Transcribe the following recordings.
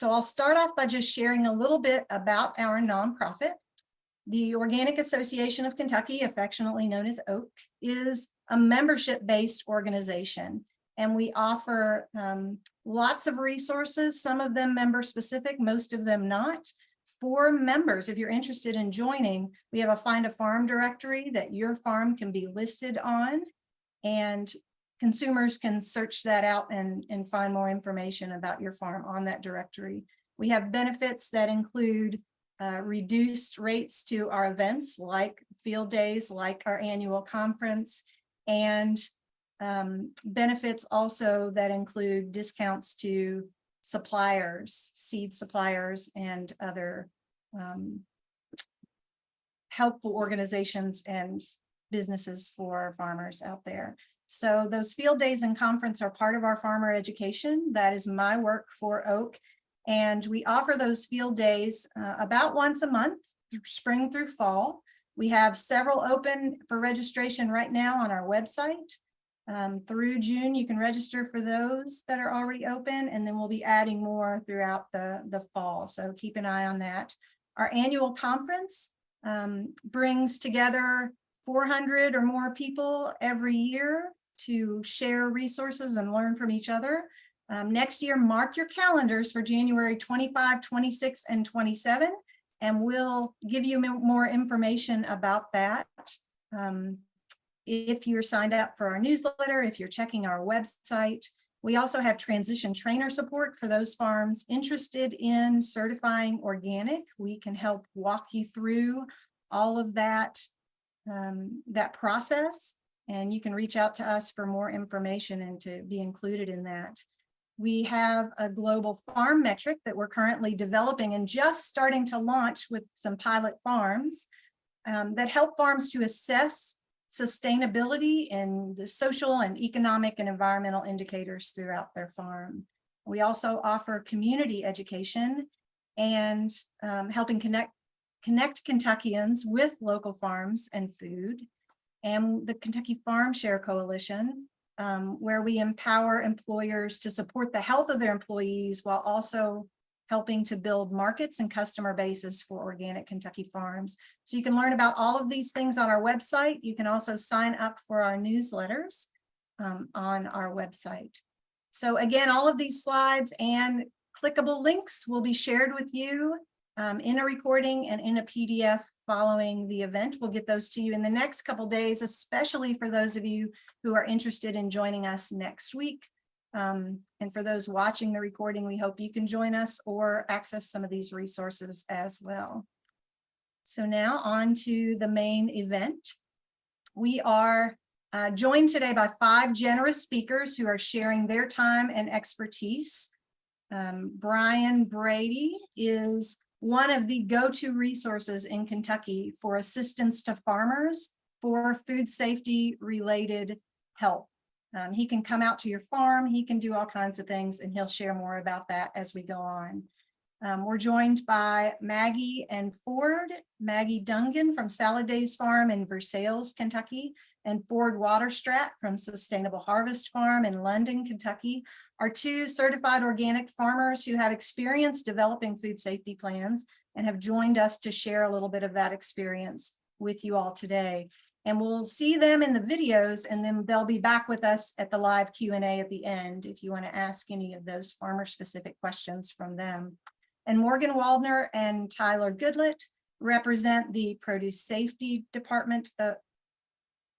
So I'll start off by just sharing a little bit about our nonprofit. The Organic Association of Kentucky, affectionately known as OAK, is a membership-based organization, and we offer lots of resources, some of them member-specific, most of them not. For members, if you're interested in joining, we have a Find a Farm directory that your farm can be listed on, and consumers can search that out and find more information about your farm on that directory. We have benefits that include reduced rates to our events like field days, like our annual conference, and benefits also that include discounts to suppliers, seed suppliers, and other helpful organizations and businesses for farmers out there. So those field days and conference are part of our farmer education. That is my work for OAK. And we offer those field days about once a month, spring through fall. We have several open for registration right now on our website. Through June, you can register for those that are already open, and then we'll be adding more throughout the fall. So keep an eye on that. Our annual conference brings together 400 or more people every year to share resources and learn from each other. Next year, mark your calendars for January 25, 26, and 27, and we'll give you more information about that. If you're signed up for our newsletter, if you're checking our website. We also have transition trainer support for those farms interested in certifying organic. We can help walk you through all of that, that process, and you can reach out to us for more information and to be included in that. We have a global farm metric that we're currently developing and just starting to launch with some pilot farms that help farms to assess sustainability and the social and economic and environmental indicators throughout their farm. We also offer community education and helping connect Kentuckians with local farms and food, and the Kentucky Farm Share Coalition, where we empower employers to support the health of their employees while also helping to build markets and customer bases for organic Kentucky farms. So you can learn about all of these things on our website. You can also sign up for our newsletters on our website. So again, all of these slides and clickable links will be shared with you in a recording and in a PDF following the event. We'll get those to you in the next couple days, especially for those of you who are interested in joining us next week. And for those watching the recording, we hope you can join us or access some of these resources as well. So now on to the main event. We are joined today by 5 generous speakers who are sharing their time and expertise. Bryan Brady is one of the go-to resources in Kentucky for assistance to farmers for food safety related help. He can come out to your farm, he can do all kinds of things, and he'll share more about that as we go on. We're joined by Maggie and Ford. Maggie Dungan from Salad Days Farm in Versailles, Kentucky, and Ford Waterstrat from Sustainable Harvest Farm in London, Kentucky, are 2 certified organic farmers who have experience developing food safety plans and have joined us to share a little bit of that experience with you all today. And we'll see them in the videos, and then they'll be back with us at the live Q&A at the end if you want to ask any of those farmer-specific questions from them. And Morgan Waldner and Tyler Goodlett represent the Produce Safety Department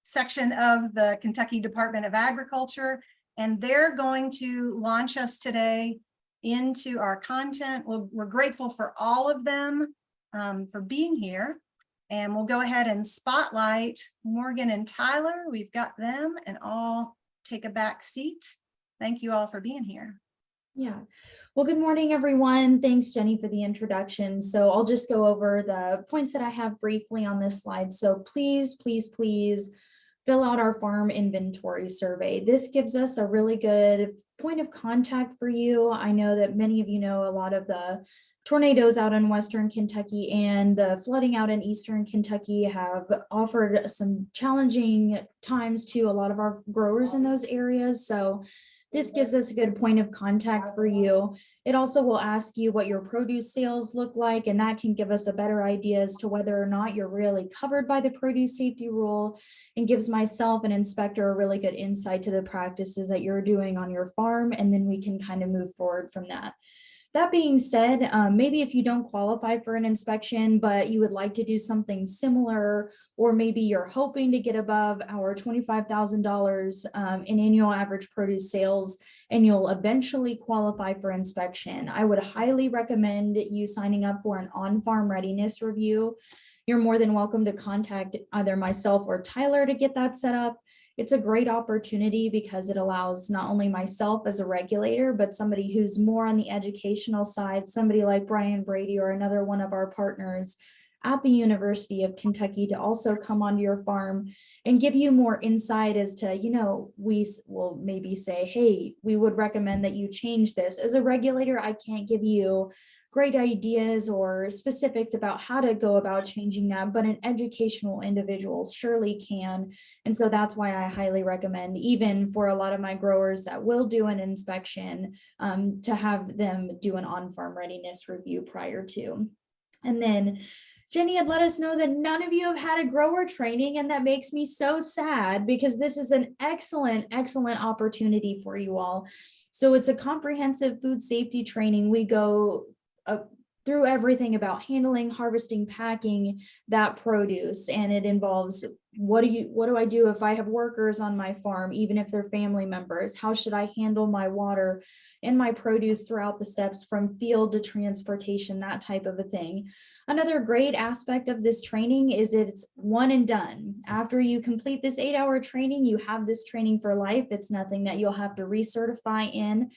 section of the Kentucky Department of Agriculture, and they're going to launch us today into our content. We're grateful for all of them for being here. And we'll go ahead and spotlight Morgan and Tyler. We've got them, and I'll take a back seat. Thank you all for being here. Yeah. Well, good morning, everyone. Thanks, Jenny, for the introduction. So I'll just go over the points that I have briefly on this slide. So please, please, please fill out our farm inventory survey. This gives us a really good point of contact for you. I know that many of you know a lot of the tornadoes out in Western Kentucky and the flooding out in Eastern Kentucky have offered some challenging times to a lot of our growers in those areas. So This gives us a good point of contact for you. It also will ask you what your produce sales look like, and that can give us a better idea as to whether or not you're really covered by the produce safety rule, and gives myself an inspector a really good insight to the practices that you're doing on your farm, and then we can kind of move forward from that. That being said, maybe if you don't qualify for an inspection, but you would like to do something similar, or maybe you're hoping to get above our $25,000 in annual average produce sales, and you'll eventually qualify for inspection, I would highly recommend you signing up for an on-farm readiness review. You're more than welcome to contact either myself or Tyler to get that set up. It's a great opportunity because it allows not only myself as a regulator, but somebody who's more on the educational side, somebody like Bryan Brady or another one of our partners at the University of Kentucky, to also come onto your farm and give you more insight as to, we will maybe say, hey, we would recommend that you change this. As a regulator, I can't give you great ideas or specifics about how to go about changing that, but an educational individual surely can. And so that's why I highly recommend, even for a lot of my growers that will do an inspection, to have them do an on-farm readiness review prior to. And then Jenny had let us know that none of you have had a grower training, and that makes me so sad because this is an excellent, excellent opportunity for you all. So it's a comprehensive food safety training. We go through everything about handling, harvesting, packing that produce, and it involves what do I do if I have workers on my farm, even if they're family members? How should I handle my water and my produce throughout the steps from field to transportation, that type of a thing. Another great aspect of this training is it's one and done. After you complete this 8-hour training, you have this training for life. It's nothing that you'll have to recertify in,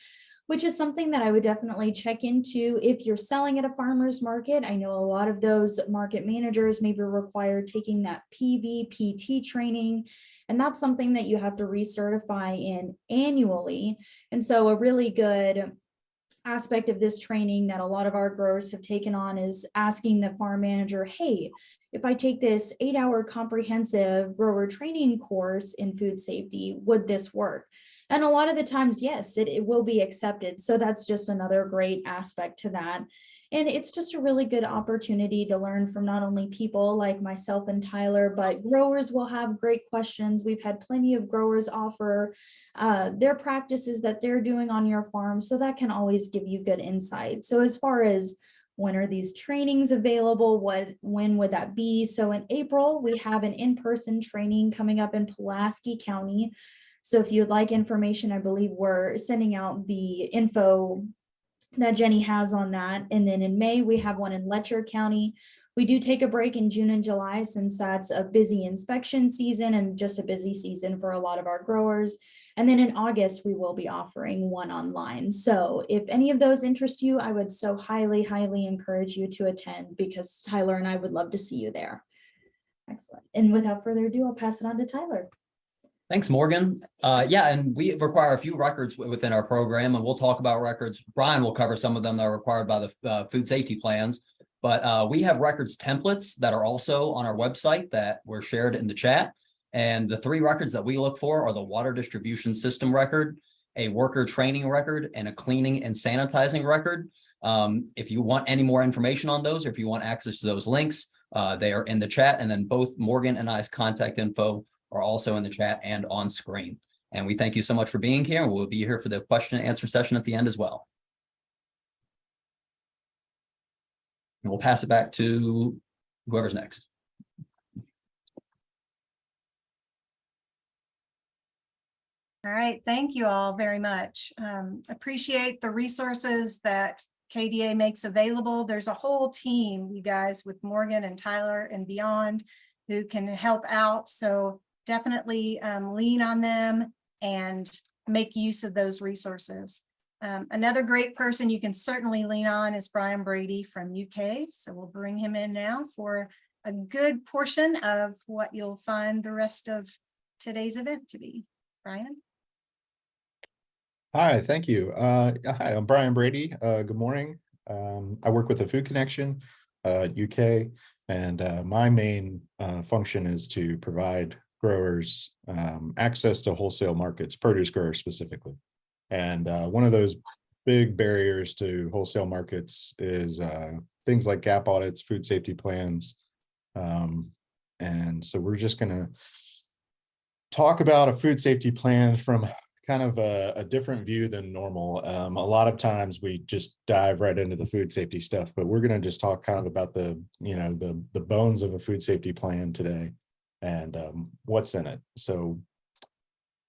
which is something that I would definitely check into if you're selling at a farmer's market. I know a lot of those market managers may be required taking that PVPT training, and that's something that you have to recertify in annually. And so a really good aspect of this training that a lot of our growers have taken on is asking the farm manager, hey, if I take this 8-hour comprehensive grower training course in food safety, would this work? And a lot of the times, yes, it will be accepted. So that's just another great aspect to that. And it's just a really good opportunity to learn from not only people like myself and Tyler, but growers will have great questions. We've had plenty of growers offer their practices that they're doing on your farm. So that can always give you good insight. So as far as when are these trainings available, when would that be? So in April, we have an in-person training coming up in Pulaski County. So if you'd like information, I believe we're sending out the info that Jenny has on that. And then in May, we have one in Letcher County. We do take a break in June and July since that's a busy inspection season and just a busy season for a lot of our growers. And then in August, we will be offering one online. So if any of those interest you, I would so highly, highly encourage you to attend, because Tyler and I would love to see you there. Excellent. And without further ado, I'll pass it on to Tyler. Thanks, Morgan. Yeah, and we require a few records within our program, and we'll talk about records. Bryan will cover some of them that are required by the food safety plans, but we have records templates that are also on our website that were shared in the chat. And the 3 records that we look for are the water distribution system record, a worker training record, and a cleaning and sanitizing record. If you want any more information on those, or if you want access to those links, they are in the chat. And then both Morgan and I's contact info are also in the chat and on screen. And we thank you so much for being here. And we'll be here for the question and answer session at the end as well. And we'll pass it back to whoever's next. All right, thank you all very much. Appreciate the resources that KDA makes available. There's a whole team, you guys, with Morgan and Tyler and beyond, who can help out. So definitely lean on them and make use of those resources. Another great person you can certainly lean on is Bryan Brady from UK. So we'll bring him in now for a good portion of what you'll find the rest of today's event to be. Bryan. Hi, thank you. Hi, I'm Bryan Brady. Good morning. I work with the Food Connection UK, and my main function is to provide growers access to wholesale markets, produce growers specifically. And one of those big barriers to wholesale markets is things like gap audits, food safety plans. And so we're just going to talk about a food safety plan from kind of a different view than normal. A lot of times we just dive right into the food safety stuff, but we're going to just talk kind of about the bones of a food safety plan today and what's in it. So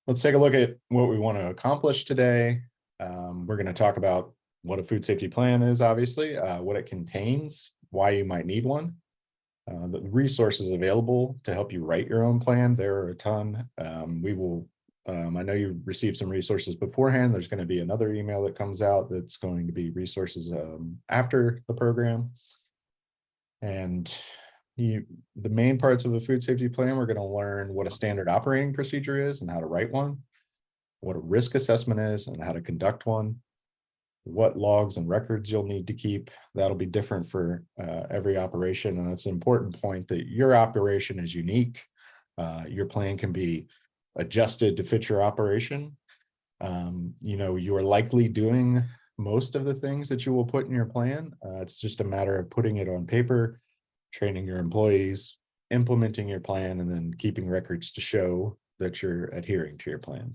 let's take a look at what we want to accomplish today. We're going to talk about what a food safety plan is, obviously, what it contains, why you might need one, the resources available to help you write your own plan. There are a ton. I know you received some resources beforehand. There's going to be another email that comes out that's going to be resources after the program. And the main parts of a food safety plan, we're going to learn what a standard operating procedure is and how to write one, what a risk assessment is and how to conduct one, what logs and records you'll need to keep. That'll be different for every operation. And that's an important point, that your operation is unique. Your plan can be adjusted to fit your operation. You are likely doing most of the things that you will put in your plan. It's just a matter of putting it on paper, training your employees, implementing your plan, and then keeping records to show that you're adhering to your plan.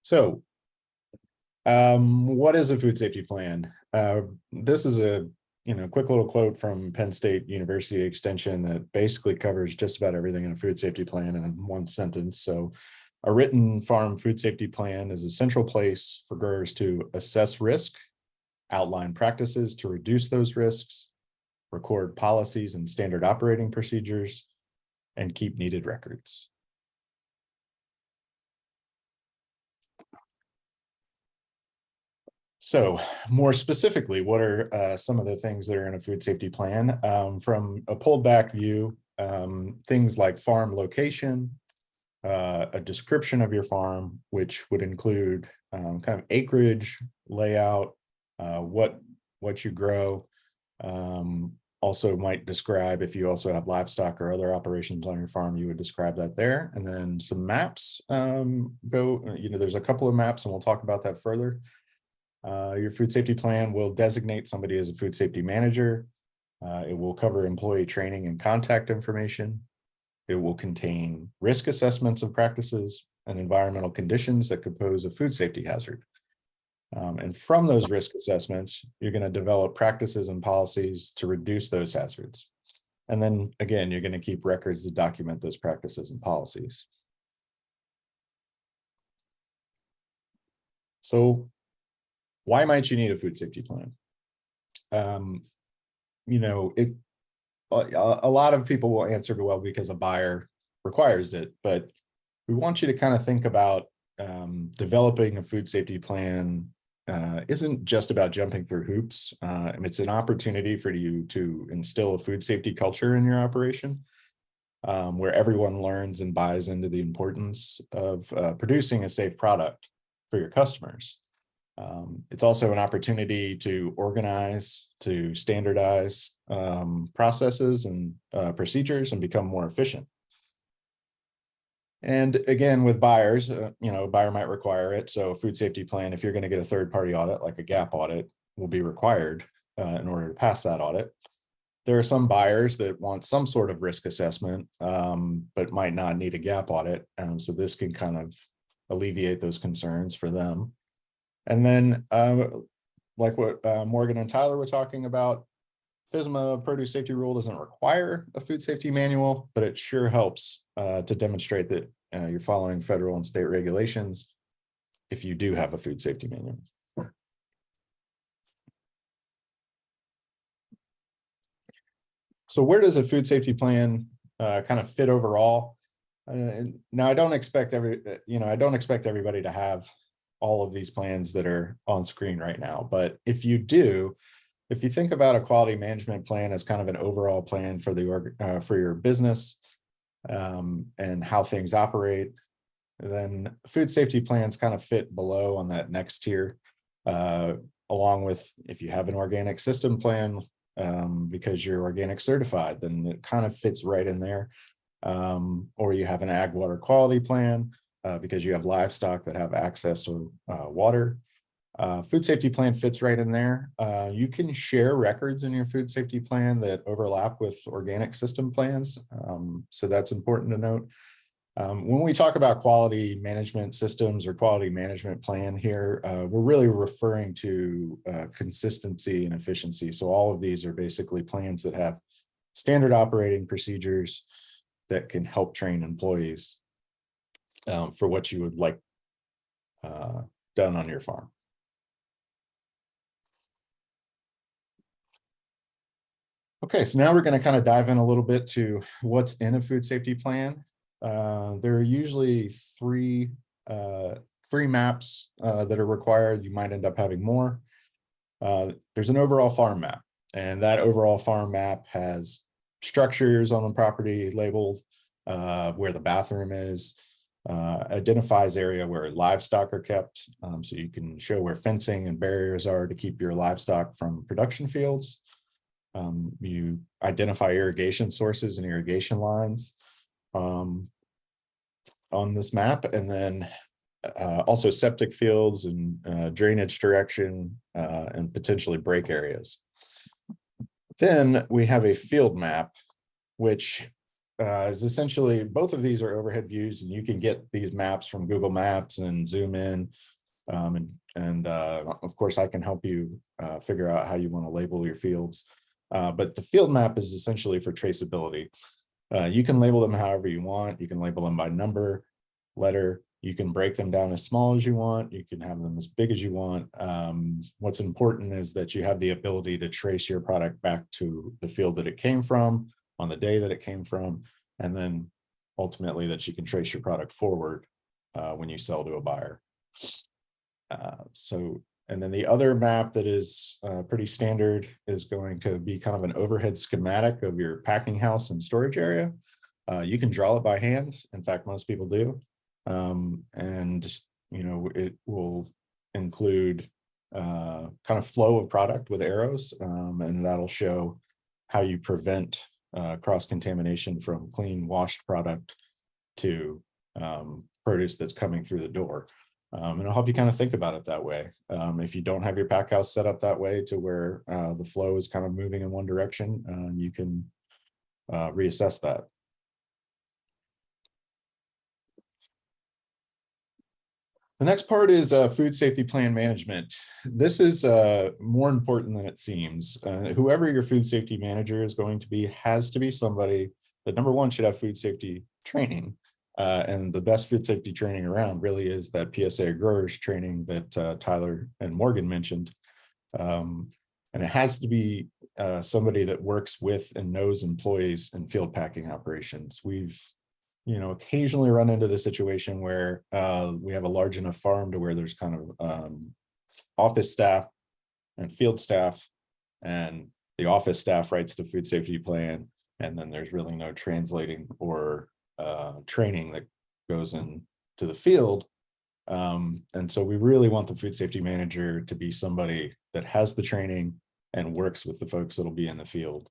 So, what is a food safety plan? This is a quick little quote from Penn State University Extension that basically covers just about everything in a food safety plan in one sentence. So, a written farm food safety plan is a central place for growers to assess risk, outline practices to reduce those risks, record policies and standard operating procedures, and keep needed records. So more specifically, what are some of the things that are in a food safety plan? From a pulled back view, things like farm location, a description of your farm, which would include kind of acreage, layout, what you grow. Also might describe, if you also have livestock or other operations on your farm, you would describe that there. And then some maps there's a couple of maps and we'll talk about that further. Your food safety plan will designate somebody as a food safety manager. It will cover employee training and contact information. It will contain risk assessments of practices and environmental conditions that could pose a food safety hazard. And from those risk assessments, you're going to develop practices and policies to reduce those hazards. And then again, you're going to keep records to document those practices and policies. So why might you need a food safety plan? A lot of people will answer, well, because a buyer requires it, but we want you to kind of think about developing a food safety plan isn't just about jumping through hoops. It's an opportunity for you to instill a food safety culture in your operation, where everyone learns and buys into the importance of producing a safe product for your customers. It's also an opportunity to organize, to standardize processes and procedures and become more efficient. And again, with buyers, a buyer might require it. So a food safety plan, if you're going to get a third-party audit, like a gap audit, will be required in order to pass that audit. There are some buyers that want some sort of risk assessment, but might not need a gap audit. So this can kind of alleviate those concerns for them. And then like what Morgan and Tyler were talking about, FSMA produce safety rule doesn't require a food safety manual, but it sure helps to demonstrate that you're following federal and state regulations if you do have a food safety manual. So where does a food safety plan kind of fit overall? Now, I don't expect everybody to have all of these plans that are on screen right now, but if you do, if you think about a quality management plan as kind of an overall plan for for your business and how things operate, then food safety plans kind of fit below on that next tier, along with if you have an organic system plan because you're organic certified, then it kind of fits right in there. Or you have an ag water quality plan, because you have livestock that have access to water. Food safety plan fits right in there. You can share records in your food safety plan that overlap with organic system plans. So that's important to note. When we talk about quality management systems or quality management plan here, we're really referring to consistency and efficiency. So all of these are basically plans that have standard operating procedures that can help train employees for what you would like done on your farm. Okay, so now we're going to kind of dive in a little bit to what's in a food safety plan. There are usually three maps that are required. You might end up having more. There's an overall farm map, and that overall farm map has structures on the property labeled, where the bathroom is, identifies area where livestock are kept, so you can show where fencing and barriers are to keep your livestock from production fields. You identify irrigation sources and irrigation lines on this map, and then also septic fields and drainage direction and potentially break areas. Then we have a field map, which is essentially, both of these are overhead views, and you can get these maps from Google Maps and zoom in. Of course, I can help you figure out how you want to label your fields. But the field map is essentially for traceability. You can label them however you want. You can label them by number, letter. You can break them down as small as you want. You can have them as big as you want. What's important is that you have the ability to trace your product back to the field that it came from on the day that it came from, and then ultimately that you can trace your product forward when you sell to a buyer. And then the other map that is pretty standard is going to be kind of an overhead schematic of your packing house and storage area. You can draw it by hand. In fact, most people do. And, you know, it will include kind of flow of product with arrows, and that'll show how you prevent cross-contamination from clean washed product to produce that's coming through the door. And it'll help you kind of think about it that way. If you don't have your pack house set up that way to where the flow is kind of moving in one direction, you can reassess that. The next part is food safety plan management. This is more important than it seems. Whoever your food safety manager is going to be has to be somebody that, number one, should have food safety training. And the best food safety training around really is that PSA growers training that Tyler and Morgan mentioned. And it has to be somebody that works with and knows employees in field packing operations. We've, you know, occasionally run into the situation where we have a large enough farm to where there's kind of office staff and field staff, and the office staff writes the food safety plan, and then there's really no translating or training that goes into the field. And so we really want the food safety manager to be somebody that has the training and works with the folks that'll be in the field.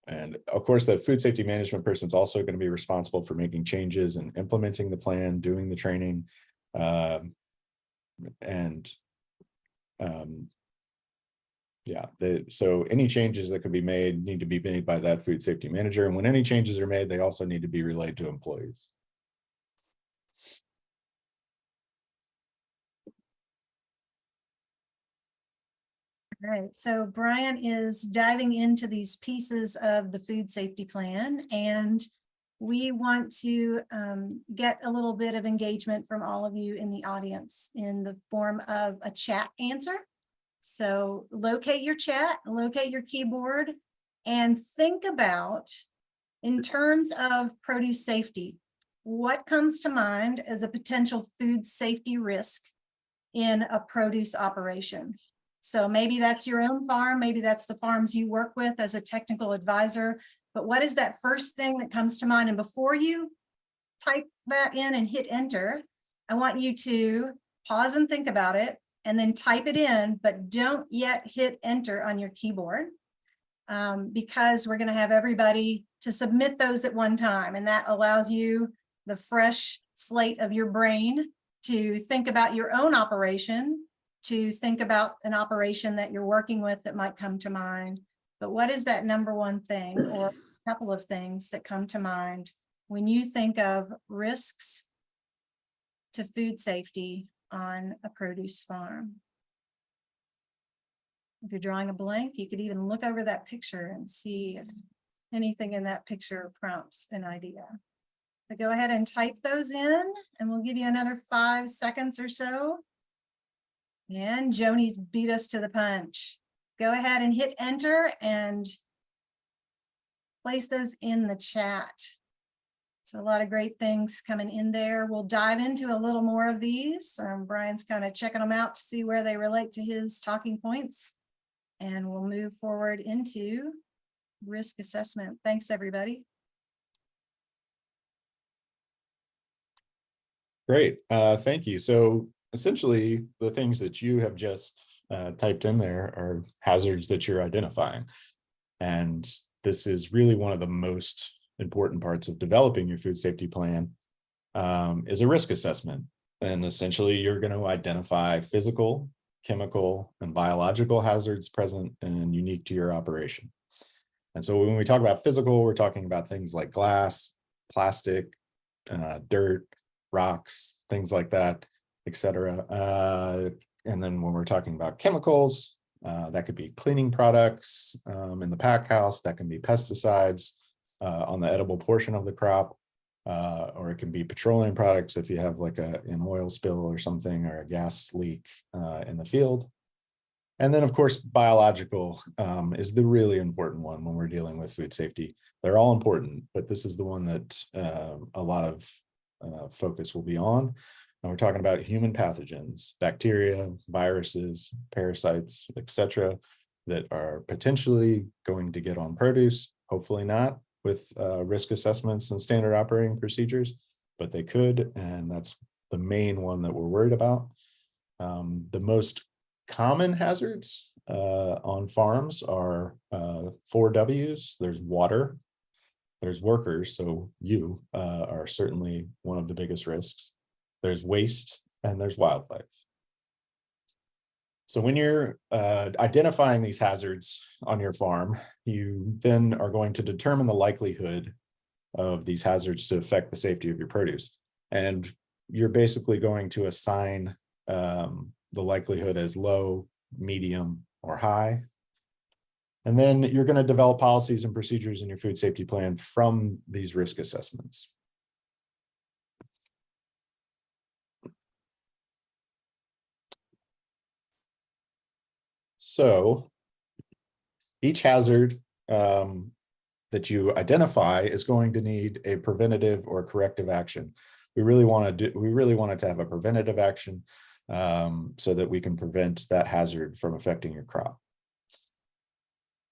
And of course, the food safety management person is also going to be responsible for making changes and implementing the plan, doing the training, so any changes that could be made need to be made by that food safety manager. And when any changes are made, they also need to be relayed to employees. All right, so Bryan is diving into these pieces of the food safety plan, and we want to get a little bit of engagement from all of you in the audience in the form of a chat answer. So locate your chat, locate your keyboard, and think about, in terms of produce safety, what comes to mind as a potential food safety risk in a produce operation. So maybe that's your own farm, maybe that's the farms you work with as a technical advisor, but what is that first thing that comes to mind? And before you type that in and hit enter, I want you to pause and think about it, and then type it in, but don't yet hit enter on your keyboard. because we're going to have everybody to submit those at one time. And that allows you the fresh slate of your brain to think about your own operation, to think about an operation that you're working with that might come to mind. But what is that number one thing or a couple of things that come to mind when you think of risks to food safety on a produce farm? If you're drawing a blank, you could even look over that picture and see if anything in that picture prompts an idea. But go ahead and type those in, and we'll give you another 5 seconds or so. And Joni's beat us to the punch. Go ahead and hit enter and place those in the chat. So a lot of great things coming in there. We'll dive into a little more of these. Brian's kind of checking them out to see where they relate to his talking points. And we'll move forward into risk assessment. Thanks, everybody. Great, thank you. So essentially, the things that you have just typed in there are hazards that you're identifying. And this is really one of the most important parts of developing your food safety plan, is a risk assessment. And essentially, you're going to identify physical, chemical, and biological hazards present and unique to your operation. And so when we talk about physical, we're talking about things like glass, plastic, dirt, rocks, things like that, etc. And then when we're talking about chemicals, that could be cleaning products in the pack house, that can be pesticides on the edible portion of the crop, or it can be petroleum products if you have like an oil spill or something, or a gas leak in the field. And then, of course, biological is the really important one when we're dealing with food safety. They're all important, but this is the one that a lot of focus will be on. And we're talking about human pathogens, bacteria, viruses, parasites, etc., that are potentially going to get on produce. Hopefully not with risk assessments and standard operating procedures, but they could, and that's the main one that we're worried about. The most common hazards on farms are 4 W's. There's water, there's workers, so you are certainly one of the biggest risks. There's waste, and there's wildlife. So when you're identifying these hazards on your farm, you then are going to determine the likelihood of these hazards to affect the safety of your produce. And you're basically going to assign the likelihood as low, medium, or high. And then you're going to develop policies and procedures in your food safety plan from these risk assessments. So each hazard that you identify is going to need a preventative or corrective action. We really want it to have a preventative action so that we can prevent that hazard from affecting your crop.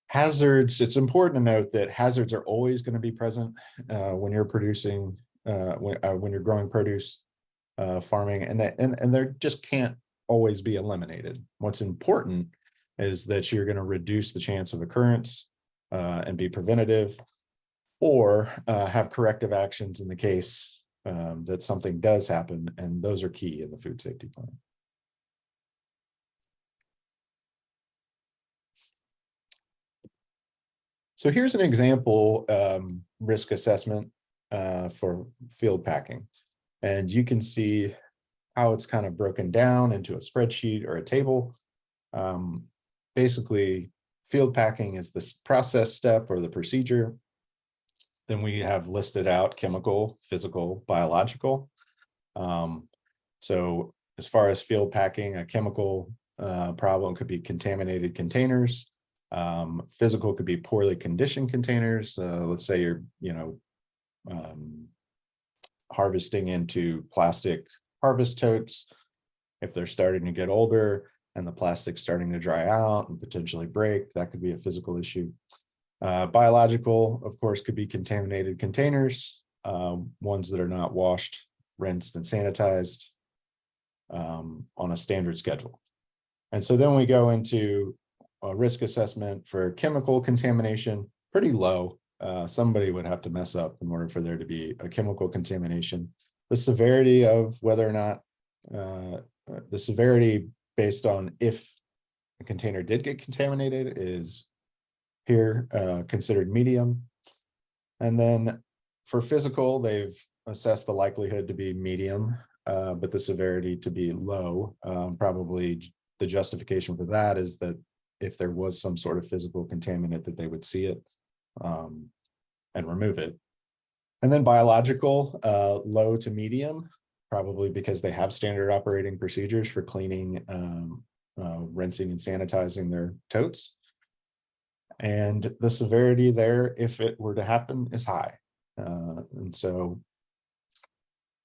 Hazards, it's important to note that hazards are always going to be present when you're producing, when you're growing produce, farming, and they just can't always be eliminated. What's important is that you're going to reduce the chance of occurrence and be preventative, or have corrective actions in the case that something does happen, and those are key in the food safety plan. So here's an example risk assessment for field packing, and you can see how it's kind of broken down into a spreadsheet or a table. Basically, field packing is the process step or the procedure. Then we have listed out chemical, physical, biological. So as far as field packing, a chemical problem could be contaminated containers. Physical could be poorly conditioned containers. Let's say you're, harvesting into plastic harvest totes. If they're starting to get older and the plastic's starting to dry out and potentially break, that could be a physical issue. Biological, of course, could be contaminated containers, ones that are not washed, rinsed, and sanitized on a standard schedule. And so then we go into a risk assessment for chemical contamination, pretty low. Somebody would have to mess up in order for there to be a chemical contamination. The severity of whether or not, the severity based on if a container did get contaminated is here considered medium. And then for physical, they've assessed the likelihood to be medium, but the severity to be low. Probably the justification for that is that if there was some sort of physical contaminant, that they would see it and remove it. And then biological, low to medium, probably because they have standard operating procedures for cleaning, rinsing and sanitizing their totes. And the severity there, if it were to happen, is high. And so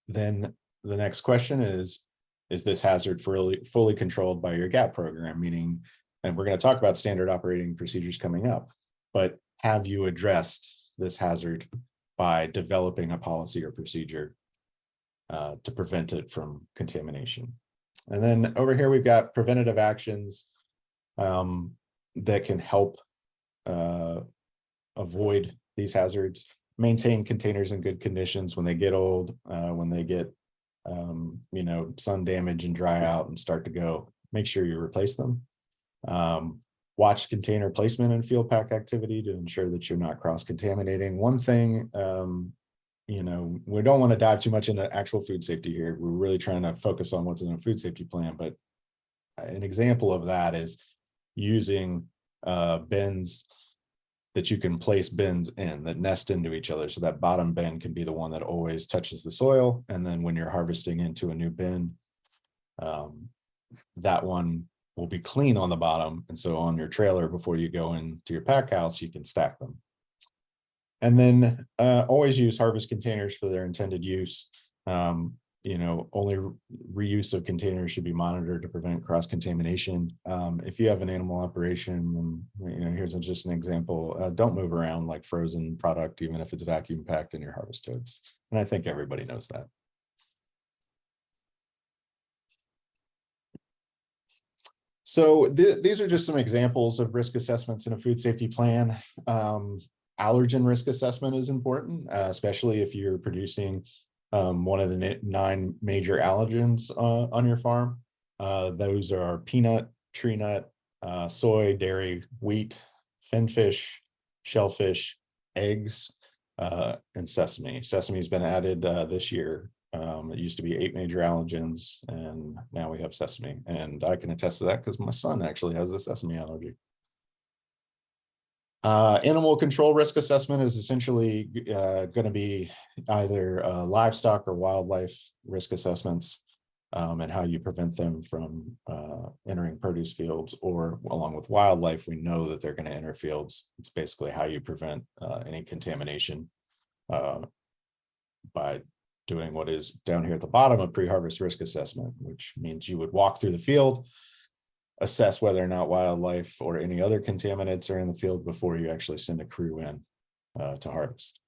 then the next question is this hazard fully controlled by your GAP program? Meaning, and we're going to talk about standard operating procedures coming up, but have you addressed this hazard by developing a policy or procedure to prevent it from contamination? And then over here, we've got preventative actions that can help avoid these hazards. Maintain containers in good conditions when they get old, when they get sun damage and dry out and start to go. Make sure you replace them. Watch container placement and field pack activity to ensure that you're not cross-contaminating. One thing, we don't want to dive too much into actual food safety here. We're really trying to focus on what's in a food safety plan, but an example of that is using bins that you can place bins in that nest into each other. So that bottom bin can be the one that always touches the soil. And then when you're harvesting into a new bin, that one will be clean on the bottom. And so on your trailer, before you go into your pack house, you can stack them. And then always use harvest containers for their intended use. Only reuse of containers should be monitored to prevent cross-contamination. If you have an animal operation, and here's just an example, don't move around like frozen product, even if it's vacuum packed in your harvest totes. And I think everybody knows that. So these are just some examples of risk assessments in a food safety plan. Allergen risk assessment is important, especially if you're producing one of the 9 major allergens on your farm. Those are peanut, tree nut, soy, dairy, wheat, finfish, shellfish, eggs, and sesame. Sesame's been added this year. It used to be 8 major allergens, and now we have sesame. And I can attest to that because my son actually has a sesame allergy. Animal control risk assessment is essentially going to be either livestock or wildlife risk assessments, and how you prevent them from entering produce fields, or along with wildlife, we know that they're going to enter fields. It's basically how you prevent any contamination by doing what is down here at the bottom of pre-harvest risk assessment, which means you would walk through the field, assess whether or not wildlife or any other contaminants are in the field before you actually send a crew in to harvest.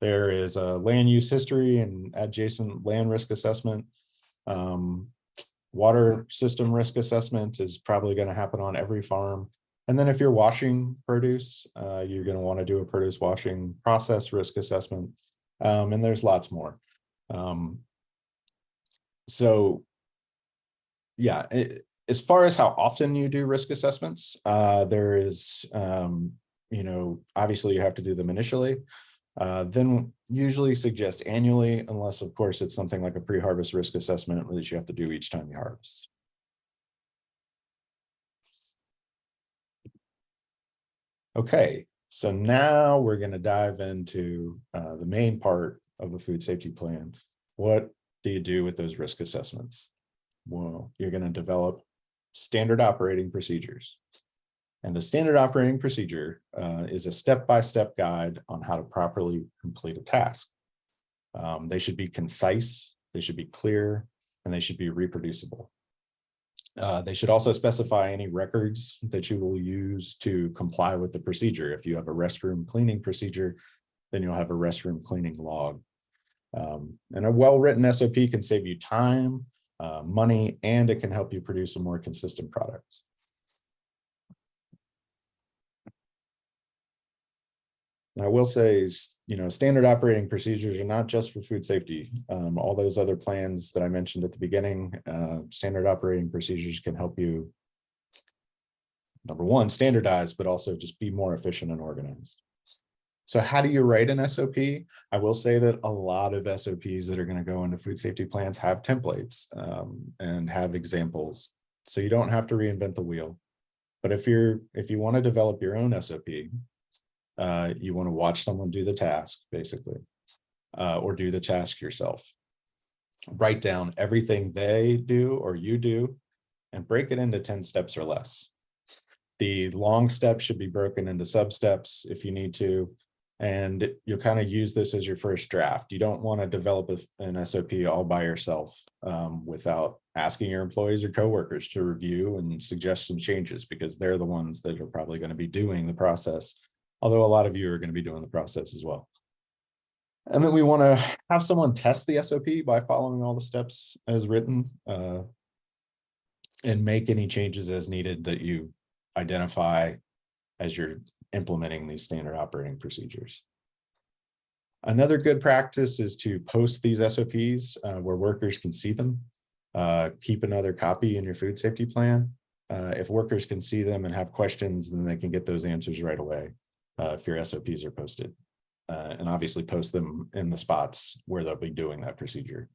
There is a land use history and adjacent land risk assessment. Water system risk assessment is probably going to happen on every farm. And then if you're washing produce, you're going to want to do a produce washing process risk assessment. And there's lots more. As far as how often you do risk assessments, there is, obviously you have to do them initially, then usually suggest annually, unless of course it's something like a pre-harvest risk assessment that you have to do each time you harvest. Okay, so now we're going to dive into the main part of a food safety plan. What do you do with those risk assessments? Well, you're going to develop standard operating procedures. And a standard operating procedure is a step-by-step guide on how to properly complete a task. They should be concise, they should be clear, and they should be reproducible. They should also specify any records that you will use to comply with the procedure. If you have a restroom cleaning procedure, then you'll have a restroom cleaning log. And a well-written SOP can save you time, money, and it can help you produce a more consistent product. I will say, standard operating procedures are not just for food safety. All those other plans that I mentioned at the beginning, standard operating procedures can help you, number one, standardize, but also just be more efficient and organized. So how do you write an SOP? I will say that a lot of SOPs that are going to go into food safety plans have templates and have examples. So you don't have to reinvent the wheel. But if you want to develop your own SOP, you want to watch someone do the task, basically, or do the task yourself. Write down everything they do or you do and break it into 10 steps or less. The long steps should be broken into sub steps if you need to, and you'll kind of use this as your first draft. You don't want to develop an SOP all by yourself without asking your employees or coworkers to review and suggest some changes, because they're the ones that are probably going to be doing the process. Although a lot of you are going to be doing the process as well. And then we want to have someone test the SOP by following all the steps as written and make any changes as needed that you identify as you're implementing these standard operating procedures. Another good practice is to post these SOPs where workers can see them. Keep another copy in your food safety plan. If workers can see them and have questions, then they can get those answers right away if your SOPs are posted. And obviously post them in the spots where they'll be doing that procedure.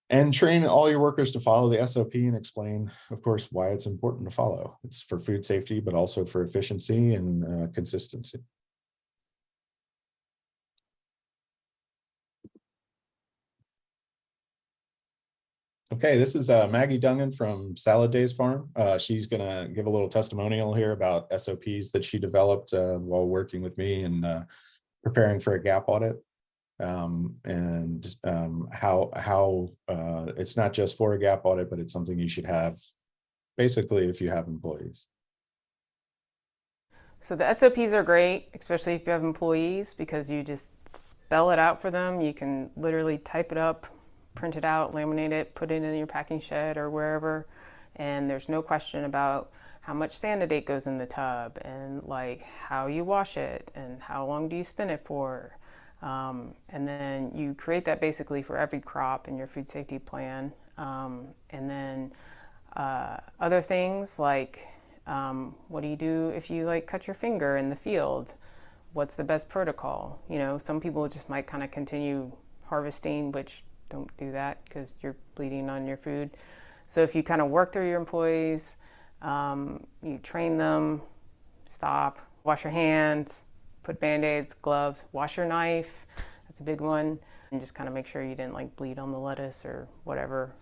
And train all your workers to follow the SOP and explain, of course, why it's important to follow. It's for food safety, but also for efficiency and consistency. Okay, this is Maggie Dungan from Salad Days Farm. She's going to give a little testimonial here about SOPs that she developed while working with me and preparing for a gap audit. And how it's not just for a gap audit, but it's something you should have basically if you have employees. So the SOPs are great, especially if you have employees, because you just spell it out for them. You can literally type it up, print it out, laminate it, put it in your packing shed or wherever, and there's no question about how much Sanidate goes in the tub and like how you wash it and how long do you spin it for. And then you create that basically for every crop in your food safety plan. And then other things like what do you do if you like cut your finger in the field? What's the best protocol? You know, some people just might kind of continue harvesting, which don't do that because you're bleeding on your food. So if you kind of work through your employees, you train them, stop, wash your hands, put Band-Aids, gloves, wash your knife, that's a big one, and just kind of make sure you didn't like bleed on the lettuce or whatever.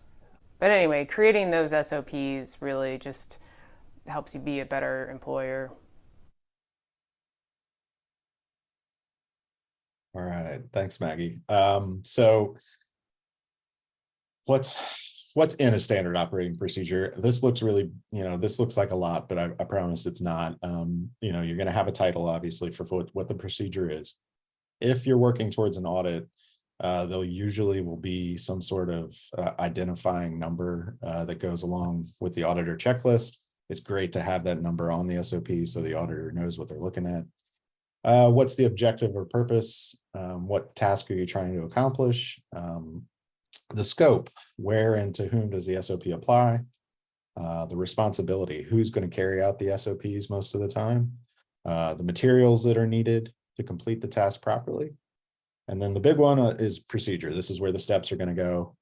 But anyway, creating those SOPs really just helps you be a better employer. All right, thanks, Maggie. So what's in a standard operating procedure? This looks really, this looks like a lot, but I promise it's not. You're going to have a title, obviously, for what the procedure is. If you're working towards an audit, there usually will be some sort of identifying number that goes along with the auditor checklist. It's great to have that number on the SOP so the auditor knows what they're looking at. What's the objective or purpose? What task are you trying to accomplish? The scope, where and to whom does the SOP apply? The responsibility, who's going to carry out the SOPs most of the time? The materials that are needed to complete the task properly. And then the big one is procedure. This is where the steps are going to go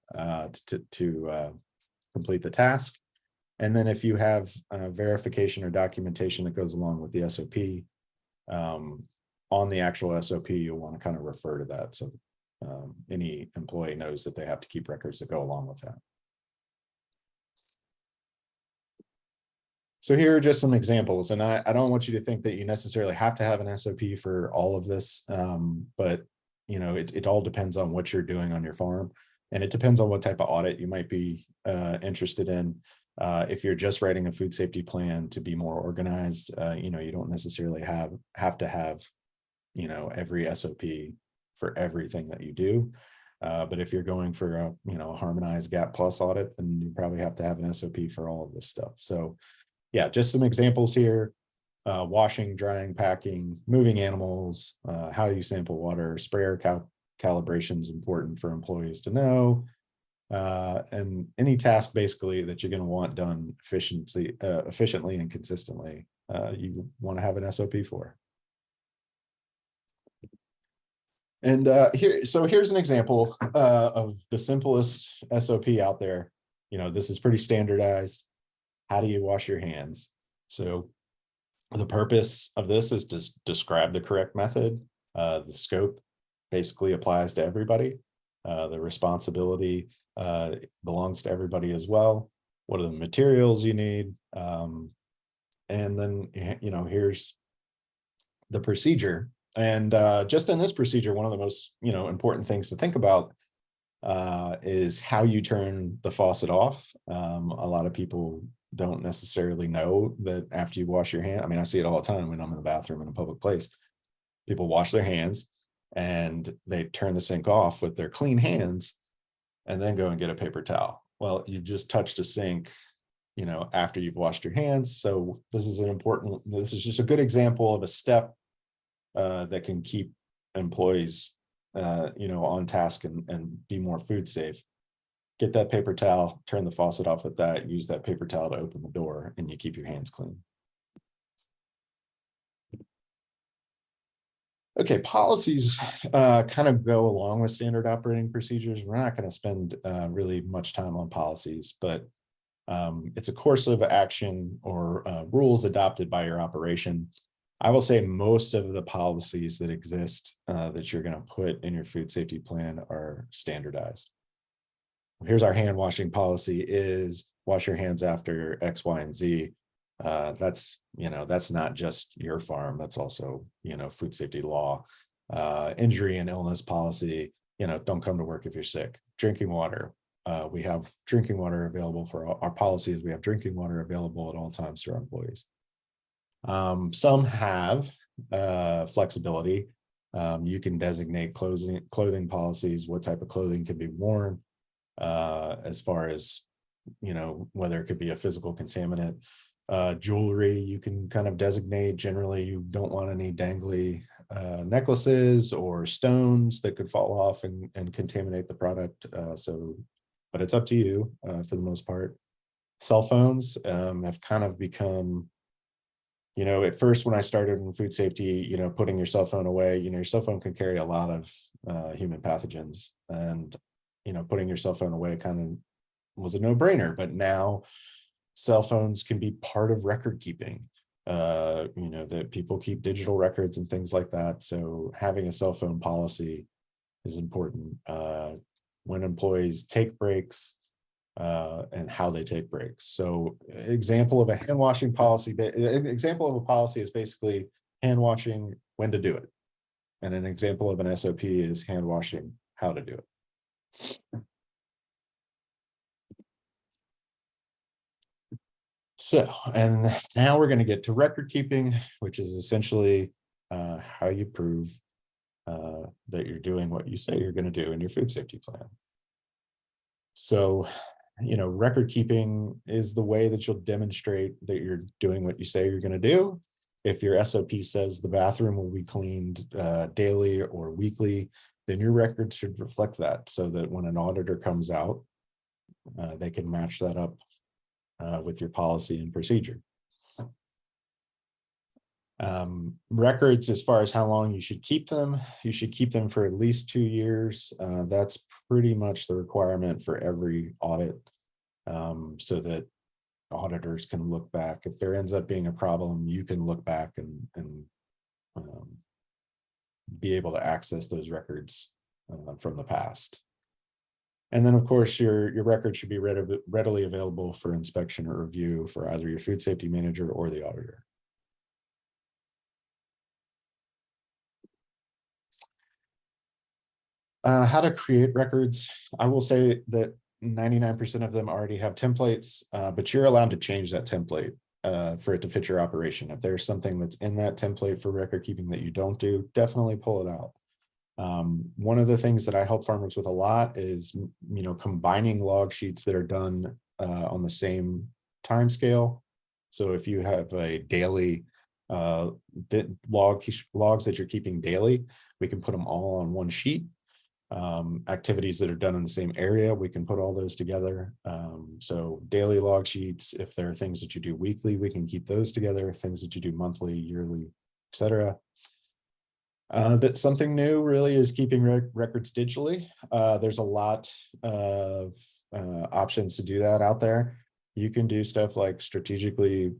to complete the task. And then if you have verification or documentation that goes along with the SOP, on the actual SOP, you'll want to kind of refer to that. So any employee knows that they have to keep records that go along with that. So here are just some examples, and I don't want you to think that you necessarily have to have an SOP for all of this, but it all depends on what you're doing on your farm, and it depends on what type of audit you might be interested in. If you're just writing a food safety plan to be more organized, you don't necessarily have to have every SOP for everything that you do. But if you're going for a harmonized GAP plus audit, then you probably have to have an SOP for all of this stuff. So yeah, just some examples here. washing, drying, packing, moving animals, how you sample water, sprayer calibration is important for employees to know. And any task basically that you're going to want done efficiently and consistently, you want to have an SOP for. And here's an example of the simplest SOP out there. This is pretty standardized. How do you wash your hands? So the purpose of this is to describe the correct method. The scope basically applies to everybody. The responsibility belongs to everybody as well. What are the materials you need? And then, here's the procedure. And just in this procedure, one of the most, important things to think about is how you turn the faucet off. A lot of people don't necessarily know that after you wash your hand. I mean, I see it all the time when I'm in the bathroom in a public place. People wash their hands and they turn the sink off with their clean hands and then go and get a paper towel. Well, you've just touched a sink, after you've washed your hands. So this is just a good example of a step that can keep employees, on task and be more food safe. Get that paper towel, turn the faucet off with that, use that paper towel to open the door, and you keep your hands clean. Okay, policies kind of go along with standard operating procedures. We're not going to spend really much time on policies, but it's a course of action or rules adopted by your operation. I will say most of the policies that exist that you're going to put in your food safety plan are standardized. Here's our hand washing policy: is wash your hands after X, Y, and Z. That's not just your farm. That's also, food safety law. Injury and illness policy, don't come to work if you're sick. Drinking water. We have drinking water available for our policies. We have drinking water available at all times to our employees. Some have flexibility. You can designate clothing policies, what type of clothing can be worn, as far as, whether it could be a physical contaminant. Jewelry, you can kind of designate. Generally, you don't want any dangly necklaces or stones that could fall off and contaminate the product. But it's up to you for the most part. Cell phones have kind of become, at first when I started in food safety, putting your cell phone away, your cell phone can carry a lot of human pathogens, and, putting your cell phone away kind of was a no-brainer. But now cell phones can be part of record keeping, that people keep digital records and things like that. So having a cell phone policy is important. When employees take breaks, and how they take breaks. So example of a hand washing policy, an example of a policy is basically hand washing, when to do it. And an example of an SOP is hand washing, how to do it. So, and now we're going to get to record keeping, which is essentially how you prove that you're doing what you say you're going to do in your food safety plan. So, record keeping is the way that you'll demonstrate that you're doing what you say you're going to do. If your SOP says the bathroom will be cleaned daily or weekly, then your record should reflect that, so that when an auditor comes out, they can match that up with your policy and procedure. Records, as far as how long you should keep them for at least 2 years. That's pretty much the requirement for every audit, so that auditors can look back. If there ends up being a problem, you can look back and be able to access those records from the past. And then, of course, your record should be readily available for inspection or review for either your food safety manager or the auditor. How to create records. I will say that 99% of them already have templates, but you're allowed to change that template for it to fit your operation. If there's something that's in that template for record keeping that you don't do, definitely pull it out. One of the things that I help farmers with a lot is, combining log sheets that are done on the same time scale. So if you have a daily that logs that you're keeping daily, we can put them all on one sheet. Activities that are done in the same area, we can put all those together. So daily log sheets, if there are things that you do weekly, we can keep those together, things that you do monthly, yearly, etc. That something new really is keeping records digitally. There's a lot of options to do that out there. You can do stuff like strategically,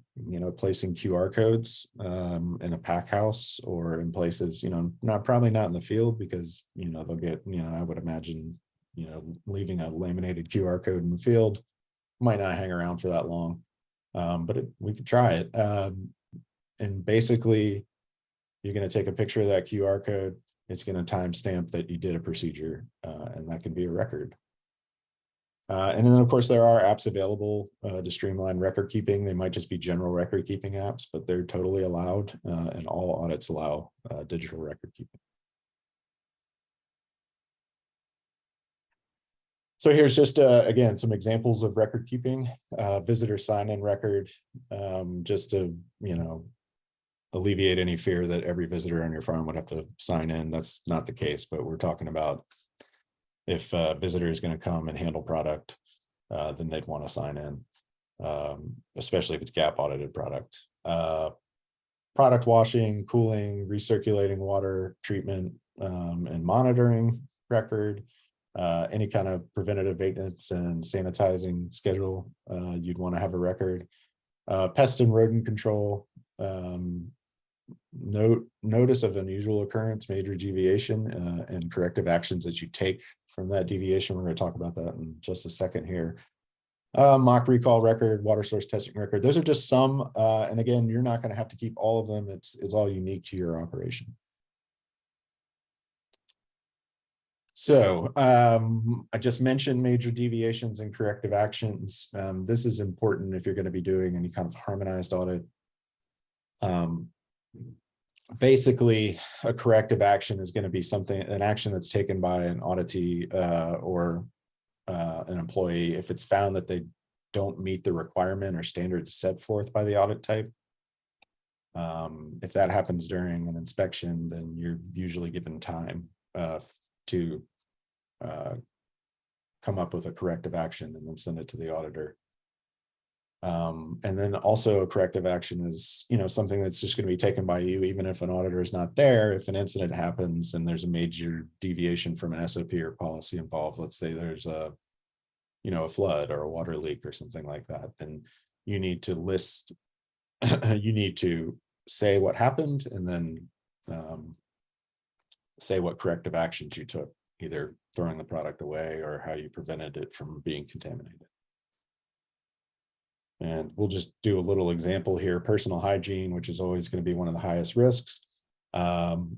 placing QR codes in a pack house or in places, probably not in the field, because, they'll get, I would imagine, leaving a laminated QR code in the field might not hang around for that long. But we could try it. And basically, you're going to take a picture of that QR code. It's going to timestamp that you did a procedure, and that can be a record. And then, of course, there are apps available to streamline record keeping. They might just be general record keeping apps, but they're totally allowed, and all audits allow digital record keeping. So here's just, again, some examples of record keeping. Visitor sign-in record, just to, alleviate any fear that every visitor on your farm would have to sign in. That's not the case, but we're talking about if a visitor is going to come and handle product, then they'd want to sign in, especially if it's GAP audited product. Product washing, cooling, recirculating water treatment, and monitoring record. Any kind of preventative maintenance and sanitizing schedule, you'd want to have a record. Pest and rodent control, notice of unusual occurrence, major deviation, and corrective actions that you take from that deviation. We're going to talk about that in just a second here. Mock recall record, water source testing record. Those are just some, and again, you're not going to have to keep all of them. It's all unique to your operation. So I just mentioned major deviations and corrective actions. This is important if you're going to be doing any kind of harmonized audit. Basically, a corrective action is going to be an action that's taken by an auditee or an employee if it's found that they don't meet the requirement or standards set forth by the audit type. If that happens during an inspection, then you're usually given time to come up with a corrective action and then send it to the auditor. And then also a corrective action is, something that's just going to be taken by you, even if an auditor is not there. If an incident happens and there's a major deviation from an SOP or policy involved, let's say there's a flood or a water leak or something like that, then you need to list, you need to say what happened and then say what corrective actions you took, either throwing the product away or how you prevented it from being contaminated. And we'll just do a little example here. Personal hygiene, which is always going to be one of the highest risks. In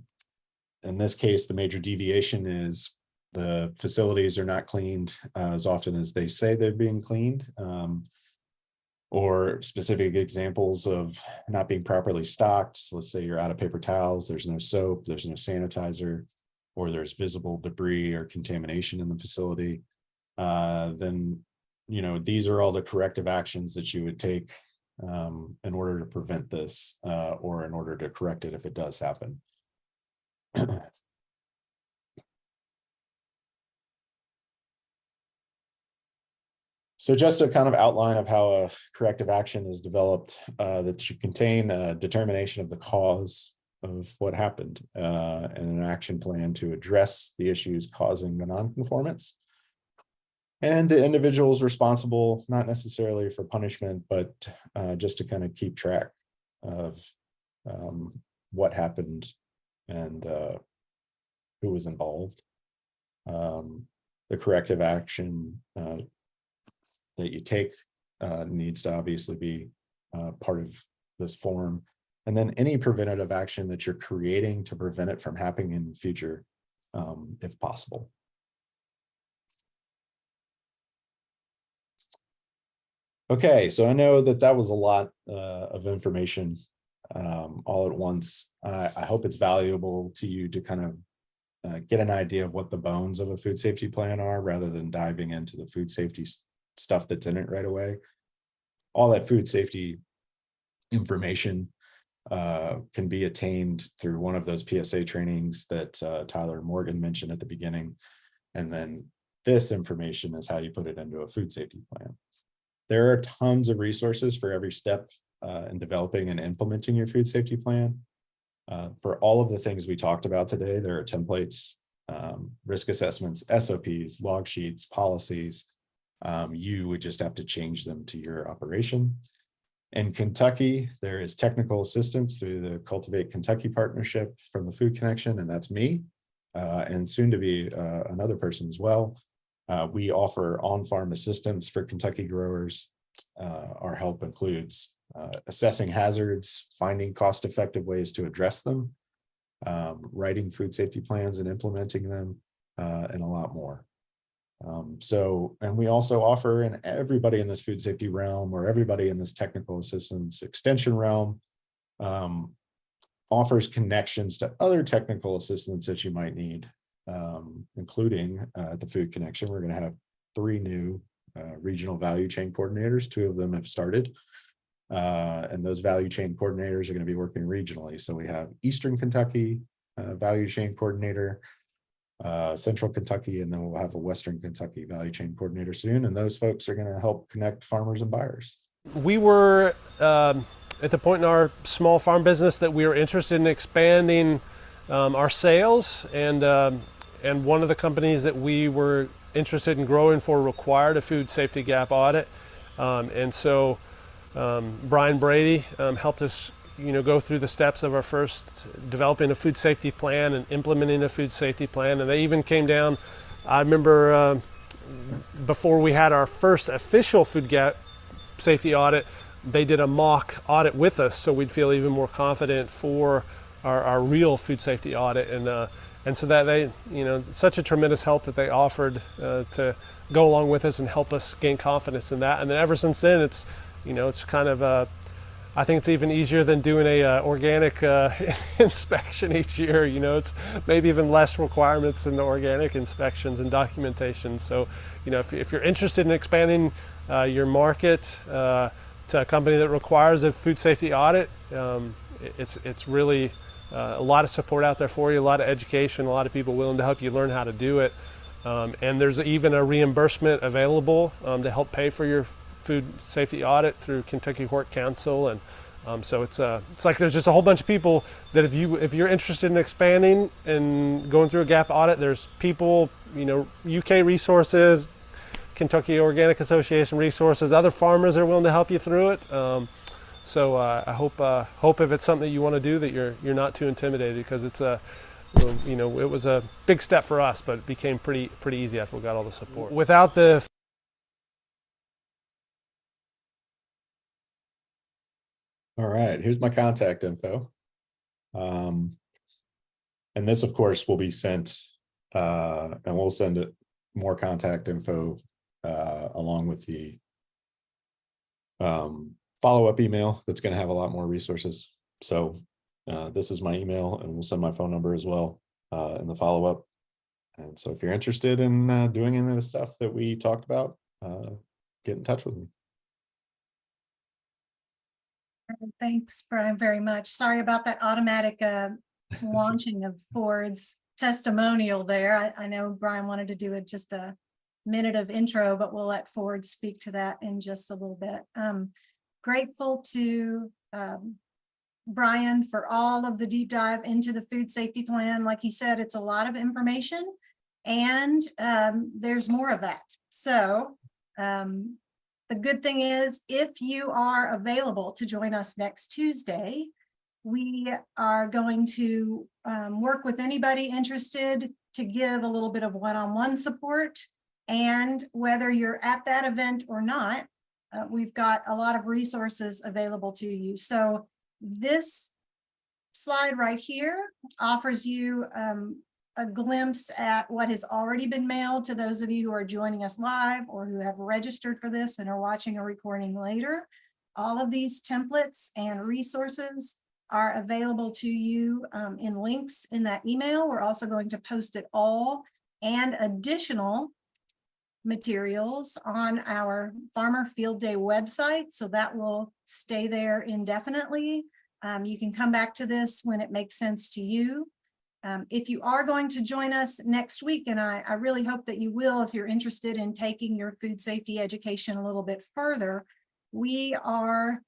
this case, the major deviation is the facilities are not cleaned as often as they say they're being cleaned, or specific examples of not being properly stocked. So let's say you're out of paper towels, there's no soap, there's no sanitizer, or there's visible debris or contamination in the facility. Then these are all the corrective actions that you would take in order to prevent this or in order to correct it if it does happen. So just a kind of outline of how a corrective action is developed that should contain a determination of the cause of what happened and an action plan to address the issues causing the nonconformance. And the individuals responsible, not necessarily for punishment, but just to kind of keep track of what happened and who was involved. The corrective action that you take needs to obviously be part of this form. And then any preventative action that you're creating to prevent it from happening in the future, if possible. Okay, so I know that was a lot of information all at once. I hope it's valuable to you to kind of get an idea of what the bones of a food safety plan are, rather than diving into the food safety stuff that's in it right away. All that food safety information can be attained through one of those PSA trainings that Tyler and Morgan mentioned at the beginning. And then this information is how you put it into a food safety plan. There are tons of resources for every step in developing and implementing your food safety plan. For all of the things we talked about today, there are templates, risk assessments, SOPs, log sheets, policies. You would just have to change them to your operation. In Kentucky, there is technical assistance through the Cultivate Kentucky partnership from the Food Connection, and that's me, and soon to be another person as well. We offer on-farm assistance for Kentucky growers. Our help includes assessing hazards, finding cost-effective ways to address them, writing food safety plans and implementing them, and a lot more. And we also offer, and everybody in this food safety realm or everybody in this technical assistance extension realm offers connections to other technical assistance that you might need, including at the Food Connection. We're going to have 3 new regional value chain coordinators. 2 of them have started. And those value chain coordinators are going to be working regionally. So we have Eastern Kentucky value chain coordinator, Central Kentucky, and then we'll have a Western Kentucky value chain coordinator soon. And those folks are going to help connect farmers and buyers. We were at the point in our small farm business that we were interested in expanding our sales, and one of the companies that we were interested in growing for required a food safety gap audit, and so Bryan Brady helped us go through the steps of our first developing a food safety plan and implementing a food safety plan. And they even came down, I remember before we had our first official food gap safety audit, they did a mock audit with us so we'd feel even more confident for our real food safety audit. And so that they, such a tremendous help that they offered to go along with us and help us gain confidence in that. And then ever since then, it's kind of I think it's even easier than doing a organic inspection each year. It's maybe even less requirements in the organic inspections and documentation. So, if you're interested in expanding your market to a company that requires a food safety audit, it's really a lot of support out there for you, a lot of education, a lot of people willing to help you learn how to do it. And there's even a reimbursement available to help pay for your food safety audit through Kentucky Court Council. And so it's like there's just a whole bunch of people that if you're interested in expanding and going through a gap audit, there's people, UK resources, Kentucky Organic Association resources, other farmers are willing to help you through it. So I hope if it's something that you want to do that you're not too intimidated, because it's it was a big step for us, but it became pretty easy after we got all the support. Without the All right, here's my contact info. And this, of course, will be sent, and we'll send it more contact info along with the follow-up email that's going to have a lot more resources. So this is my email, and we'll send my phone number as well in the follow-up. And so if you're interested in doing any of the stuff that we talked about, get in touch with me. Thanks, Bryan, very much. Sorry about that automatic launching of Ford's testimonial there. I know Bryan wanted to do just a minute of intro, but we'll let Ford speak to that in just a little bit. Grateful to Bryan for all of the deep dive into the food safety plan. Like he said, it's a lot of information, and there's more of that. So the good thing is, if you are available to join us next Tuesday, we are going to work with anybody interested to give a little bit of one-on-one support. And whether you're at that event or not, we've got a lot of resources available to you. So this slide right here offers you a glimpse at what has already been mailed to those of you who are joining us live or who have registered for this and are watching a recording later. All of these templates and resources are available to you in links in that email. We're also going to post it all and additional materials on our Farmer Field Day website, so that will stay there indefinitely. You can come back to this when it makes sense to you. If you are going to join us next week, and I really hope that you will, if you're interested in taking your food safety education a little bit further, we are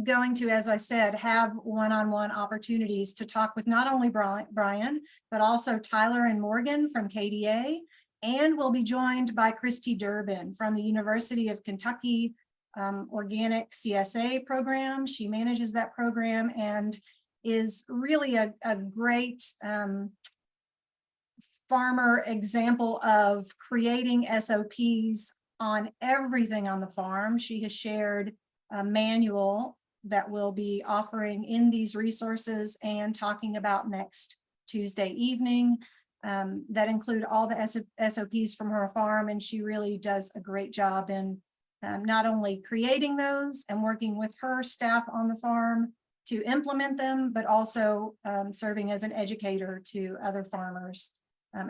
going to, as I said, have one-on-one opportunities to talk with not only Bryan, but also Tyler and Morgan from KDA. And we'll be joined by Christy Durbin from the University of Kentucky Organic CSA program. She manages that program and is really a great farmer example of creating SOPs on everything on the farm. She has shared a manual that we'll be offering in these resources and talking about next Tuesday evening that include all the SOPs from her farm. And she really does a great job in not only creating those and working with her staff on the farm to implement them, but also serving as an educator to other farmers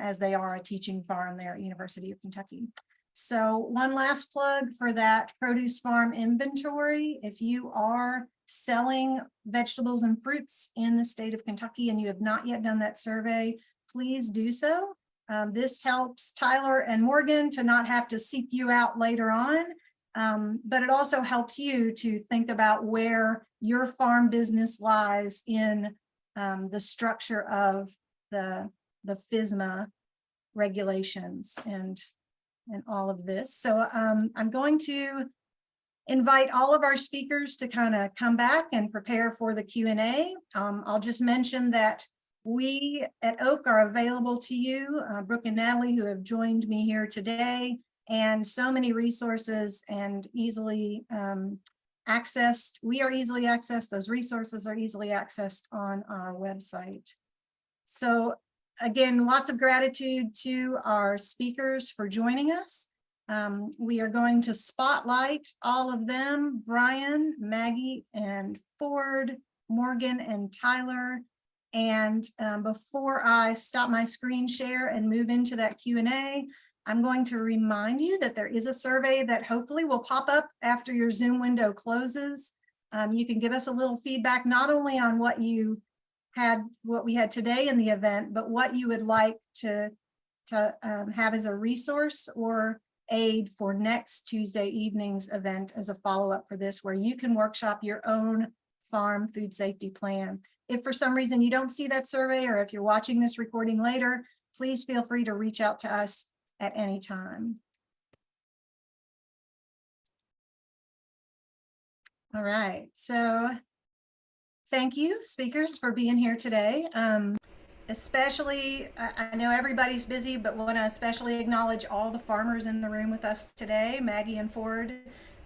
as they are a teaching farm there at University of Kentucky. So one last plug for that produce farm inventory. If you are selling vegetables and fruits in the state of Kentucky and you have not yet done that survey, please do so. This helps Tyler and Morgan to not have to seek you out later on. But it also helps you to think about where your farm business lies in the structure of the FSMA regulations and all of this. So I'm going to invite all of our speakers to kind of come back and prepare for the Q&A. I'll just mention that we at Oak are available to you, Brooke and Natalie, who have joined me here today, and so many resources and easily accessed. We are easily accessed. Those resources are easily accessed on our website. So again, lots of gratitude to our speakers for joining us. We are going to spotlight all of them: Bryan, Maggie, and Ford, Morgan, and Tyler. And before I stop my screen share and move into that Q&A, I'm going to remind you that there is a survey that hopefully will pop up after your Zoom window closes. You can give us a little feedback, not only on what we had today in the event, but what you would like to have as a resource or aid for next Tuesday evening's event as a follow-up for this, where you can workshop your own farm food safety plan. If for some reason you don't see that survey, or if you're watching this recording later, please feel free to reach out to us at any time. All right, so thank you, speakers, for being here today. Especially, I know everybody's busy, but want to especially acknowledge all the farmers in the room with us today, Maggie and Ford,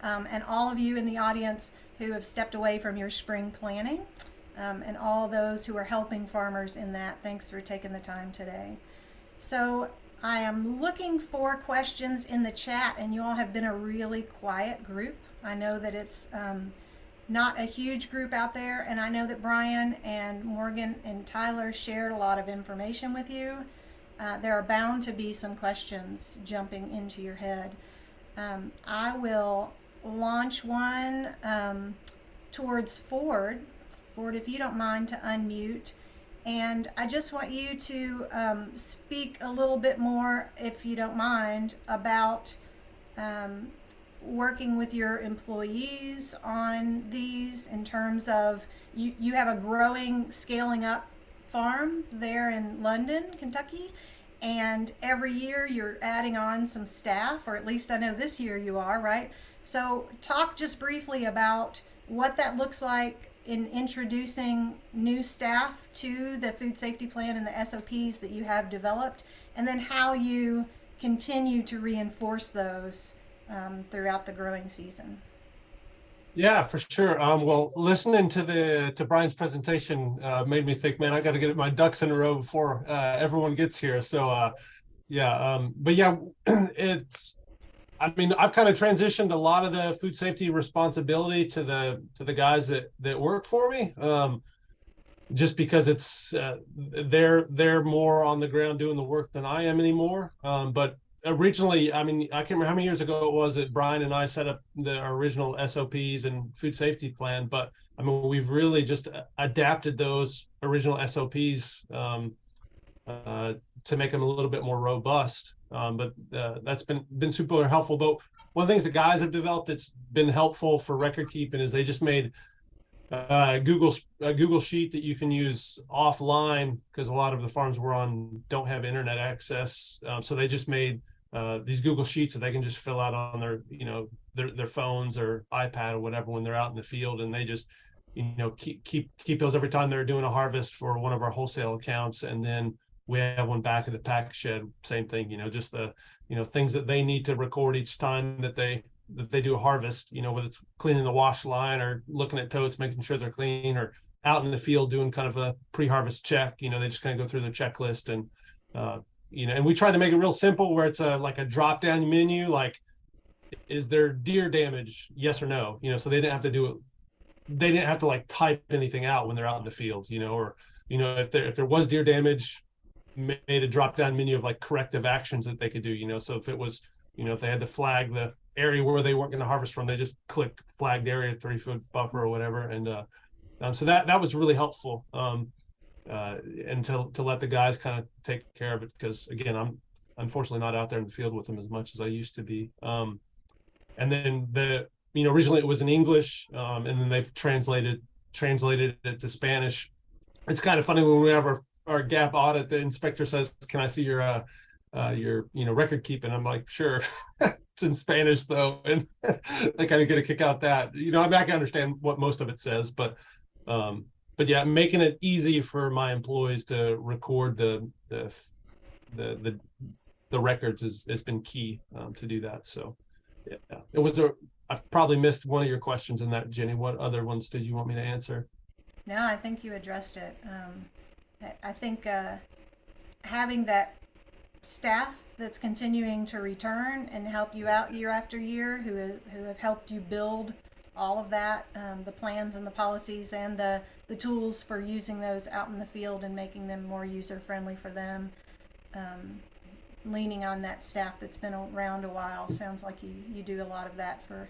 and all of you in the audience who have stepped away from your spring planning, and all those who are helping farmers in that. Thanks for taking the time today. So I am looking for questions in the chat, and you all have been a really quiet group. I know that it's not a huge group out there, and I know that Bryan and Morgan and Tyler shared a lot of information with you. There are bound to be some questions jumping into your head. I will launch one towards Ford. Ford, if you don't mind to unmute. And I just want you to speak a little bit more, if you don't mind, about working with your employees on these in terms of you have a growing, scaling up farm there in London, Kentucky, and every year you're adding on some staff, or at least I know this year you are, right? So talk just briefly about what that looks like in introducing new staff to the food safety plan and the SOPs that you have developed, and then how you continue to reinforce those throughout the growing season. Yeah, for sure. Well, listening to Bryan's presentation made me think, man, I got to get my ducks in a row before everyone gets here. So but yeah, I mean, I've kind of transitioned a lot of the food safety responsibility to the guys that work for me, just because it's they're more on the ground doing the work than I am anymore. But originally, I mean, I can't remember how many years ago it was that Bryan and I set up our original SOPs and food safety plan, but I mean, we've really just adapted those original SOPs to make them a little bit more robust. But that's been super helpful. But one of the things that guys have developed that's been helpful for record keeping is they just made a Google sheet that you can use offline, because a lot of the farms we're on don't have internet access. So they just made these Google sheets that they can just fill out on their, their phones or iPad or whatever when they're out in the field, and they just, keep those every time they're doing a harvest for one of our wholesale accounts. And then we have one back at the pack shed, same thing, just the, things that they need to record each time that they do a harvest, whether it's cleaning the wash line or looking at totes, making sure they're clean, or out in the field doing kind of a pre-harvest check. They just kind of go through their checklist, and and we try to make it real simple, where it's like a drop down menu, like, is there deer damage, yes or no, so they didn't have to do it. They didn't have to like type anything out when they're out in the field, or if there was deer damage, made a drop down menu of like corrective actions that they could do. So if it was, if they had to flag the area where they weren't going to harvest from, they just clicked flagged area, 3-foot buffer or whatever. And so that was really helpful, and to let the guys kind of take care of it, because again, I'm unfortunately not out there in the field with them as much as I used to be. And then originally it was in English, and then they've translated it to Spanish. It's kind of funny when we have our gap audit, the inspector says, "Can I see your record keeping?" I'm like, "Sure." It's in Spanish though, and they kind of get a kick out that. I mean, I can understand what most of it says, but yeah, making it easy for my employees to record the records has been key to do that. So yeah, I've probably missed one of your questions in that, Jenny. What other ones did you want me to answer? No, I think you addressed it. I think having that staff that's continuing to return and help you out year after year, who have helped you build all of that, the plans and the policies and the tools for using those out in the field and making them more user friendly for them. Leaning on that staff that's been around a while, sounds like you do a lot of that for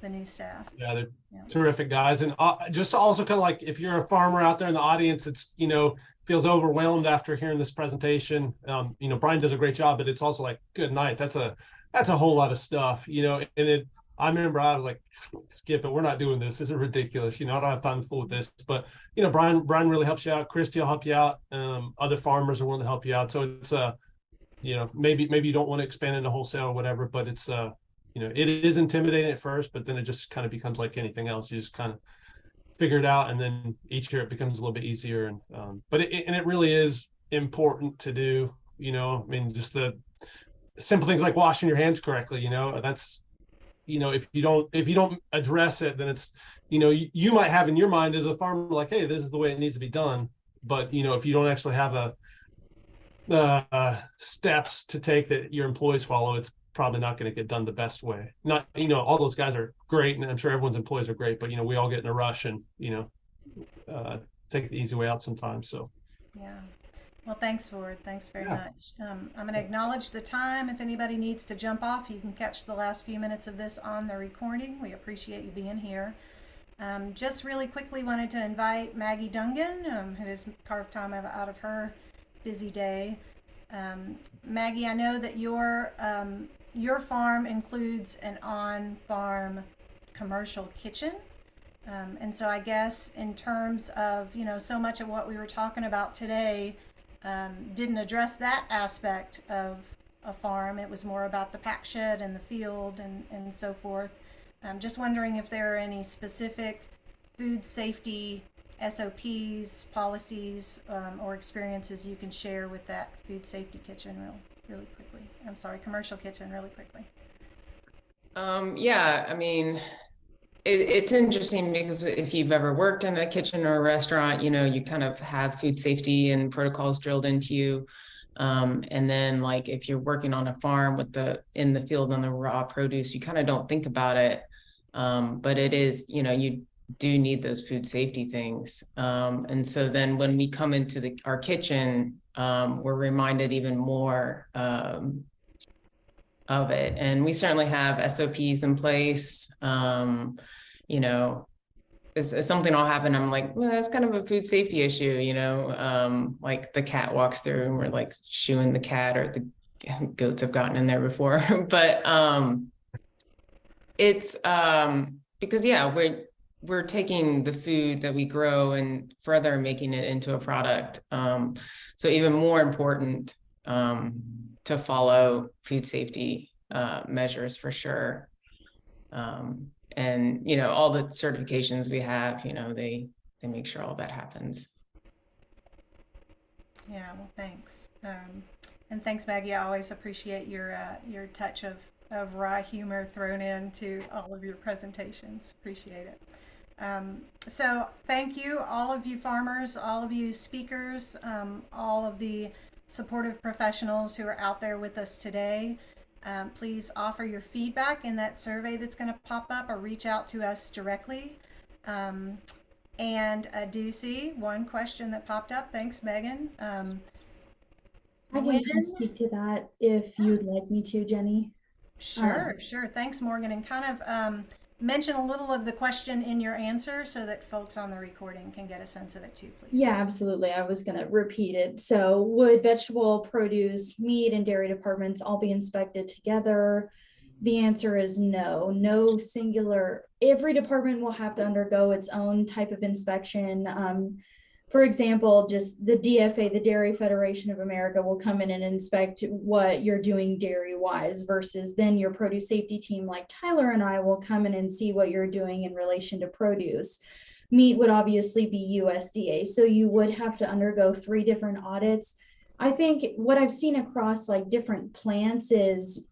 the new staff. Yeah, they're terrific guys. And just also kind of like, if you're a farmer out there in the audience, it's, feels overwhelmed after hearing this presentation. Bryan does a great job, but it's also like, good night. That's a whole lot of stuff, and I remember I was like, skip it. We're not doing this. This is ridiculous. I don't have time to fool with this, but Bryan really helps you out. Christy will help you out. Other farmers are willing to help you out. So it's, maybe you don't want to expand into wholesale or whatever, but it's, it is intimidating at first, but then it just kind of becomes like anything else. You just kind of figure it out, and then each year it becomes a little bit easier. And but it really is important to do. I mean, just the simple things like washing your hands correctly. That's, if you don't address it, then it's, you might have in your mind as a farmer like, hey, this is the way it needs to be done. But if you don't actually have steps to take that your employees follow, it's probably not going to get done the best way. Not, all those guys are great, and I'm sure everyone's employees are great, but we all get in a rush and take the easy way out sometimes. So yeah, well, thanks, Ford. Thanks very much. I'm going to acknowledge the time. If anybody needs to jump off, you can catch the last few minutes of this on the recording. We appreciate you being here. Just really quickly wanted to invite Maggie Dungan, who has carved time out of her busy day. Maggie, I know that your farm includes an on-farm commercial kitchen. And so I guess in terms of, so much of what we were talking about today didn't address that aspect of a farm. It was more about the pack shed and the field and so forth. Just wondering if there are any specific food safety SOPs, policies, or experiences you can share with that food safety kitchen really quickly. I'm sorry, commercial kitchen really quickly. Yeah, I mean, it's interesting because if you've ever worked in a kitchen or a restaurant, you kind of have food safety and protocols drilled into you. And then like if you're working on a farm in the field on the raw produce, you kind of don't think about it. But it is, you do need those food safety things. And so then when we come into our kitchen, we're reminded even more of it. And we certainly have SOPs in place. You know, if something will happen, I'm like, well, that's kind of a food safety issue, you know, like the cat walks through and we're like shooing the cat, or the goats have gotten in there before. But it's because yeah, we're taking the food that we grow and further making it into a product. So even more important to follow food safety measures for sure. And you know, all the certifications we have, you know, they make sure all that happens. Yeah, well, thanks. And thanks, Maggie. I always appreciate your touch of wry humor thrown into all of your presentations. Appreciate it. So thank you, all of you farmers, all of you speakers, all of the supportive professionals who are out there with us today. Please offer your feedback in that survey that's going to pop up, or reach out to us directly. And I do see one question that popped up. Thanks, Megan. I can speak to that if you'd like me to, Jenny. Sure. Thanks, Morgan. And kind of mention a little of the question in your answer so that folks on the recording can get a sense of it too, please. Yeah, absolutely. I was going to repeat it. So would vegetable, produce, meat, and dairy departments all be inspected together? The answer is no. No singular. Every department will have to undergo its own type of inspection. For example, just the DFA, the Dairy Federation of America, will come in and inspect what you're doing dairy wise, versus then your produce safety team like Tyler and I will come in and see what you're doing in relation to produce. Meat would obviously be USDA. So you would have to undergo 3 different audits. I think what I've seen across like different plants is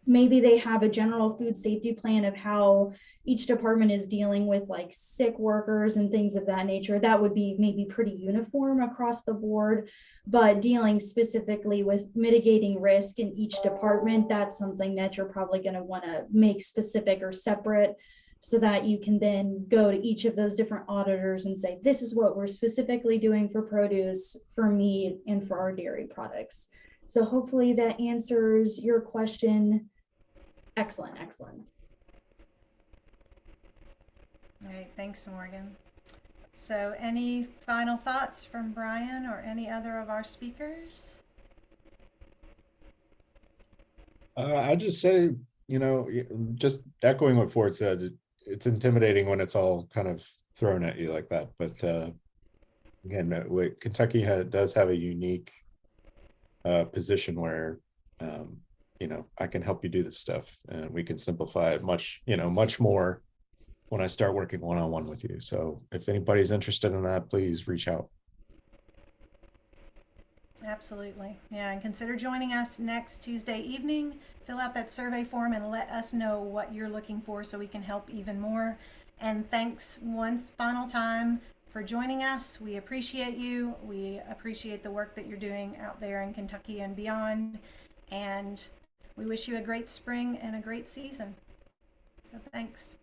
maybe they have a general food safety plan of how each department is dealing with like sick workers and things of that nature. That would be maybe pretty uniform across the board, but dealing specifically with mitigating risk in each department, that's something that you're probably going to want to make specific or separate, so that you can then go to each of those different auditors and say, this is what we're specifically doing for produce, for meat, and for our dairy products. So hopefully that answers your question. Excellent. All right, thanks, Morgan. So any final thoughts from Bryan or any other of our speakers? I just say, you know, just echoing what Ford said, it's intimidating when it's all kind of thrown at you like that. But again, Kentucky does have a unique position where you know, I can help you do this stuff, and we can simplify it much more when I start working one-on-one with you. So if anybody's interested in that, please reach out. Absolutely. Yeah, and consider joining us next Tuesday evening. Fill out that survey form and let us know what you're looking for so we can help even more. And thanks one final time for joining us. We appreciate you. We appreciate the work that you're doing out there in Kentucky and beyond. And we wish you a great spring and a great season. So thanks.